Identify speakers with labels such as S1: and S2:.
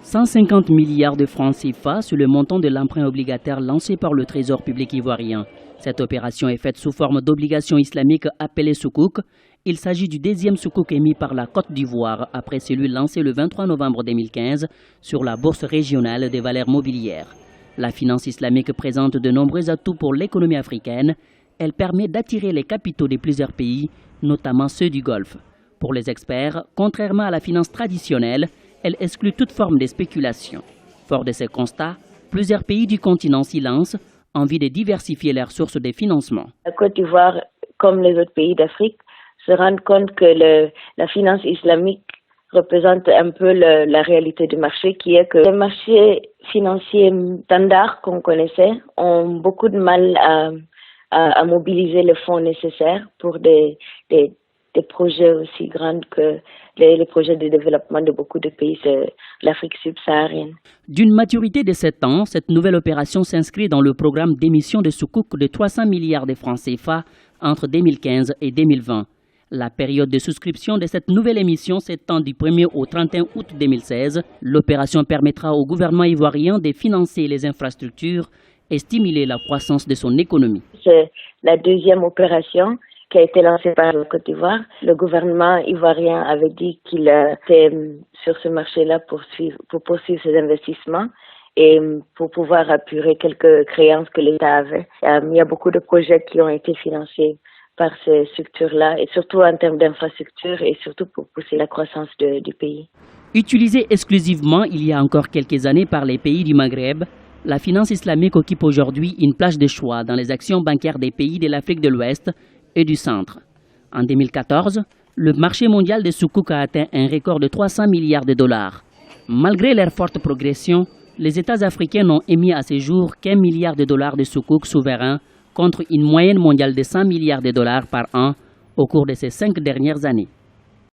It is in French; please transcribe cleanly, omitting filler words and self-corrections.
S1: 150 milliards de francs CFA sur le montant de l'emprunt obligataire lancé par le Trésor public ivoirien. Cette opération est faite sous forme d'obligations islamiques appelées soukouk. Il s'agit du deuxième soukouk émis par la Côte d'Ivoire après celui lancé le 23 novembre 2015 sur la Bourse régionale des valeurs mobilières. La finance islamique présente de nombreux atouts pour l'économie africaine. Elle permet d'attirer les capitaux de plusieurs pays, notamment ceux du Golfe. Pour les experts, contrairement à la finance traditionnelle, elle exclut toute forme de spéculation. Fort de ces constats, plusieurs pays du continent s'y lancent, en vue de diversifier leurs sources de financement.
S2: La Côte d'Ivoire, comme les autres pays d'Afrique, se rendent compte que la finance islamique représente un peu la réalité du marché, qui est que les marchés financiers standards qu'on connaissait ont beaucoup de mal à mobiliser les fonds nécessaires pour des projets aussi grands que les projets de développement de beaucoup de pays de l'Afrique subsaharienne.
S1: D'une maturité de 7 ans, cette nouvelle opération s'inscrit dans le programme d'émission de soukouk de 300 milliards de francs CFA entre 2015 et 2020. La période de souscription de cette nouvelle émission s'étend du 1er au 31 août 2016. L'opération permettra au gouvernement ivoirien de financer les infrastructures et stimuler la croissance de son économie.
S2: C'est la deuxième opération qui a été lancée par la Côte d'Ivoire. Le gouvernement ivoirien avait dit qu'il était sur ce marché-là pour poursuivre ses investissements et pour pouvoir apurer quelques créances que l'État avait. Il y a beaucoup de projets qui ont été financés par ces structures-là, et surtout en termes d'infrastructures et surtout pour pousser la croissance du pays.
S1: Utilisée exclusivement il y a encore quelques années par les pays du Maghreb, la finance islamique occupe aujourd'hui une place de choix dans les actions bancaires des pays de l'Afrique de l'Ouest et du Centre. En 2014, le marché mondial des soukouk a atteint un record de 300 milliards de dollars. Malgré leur forte progression, les États africains n'ont émis à ce jour qu'1 milliard de dollars de soukouk souverains contre une moyenne mondiale de 100 milliards de dollars par an au cours de ces 5 dernières années.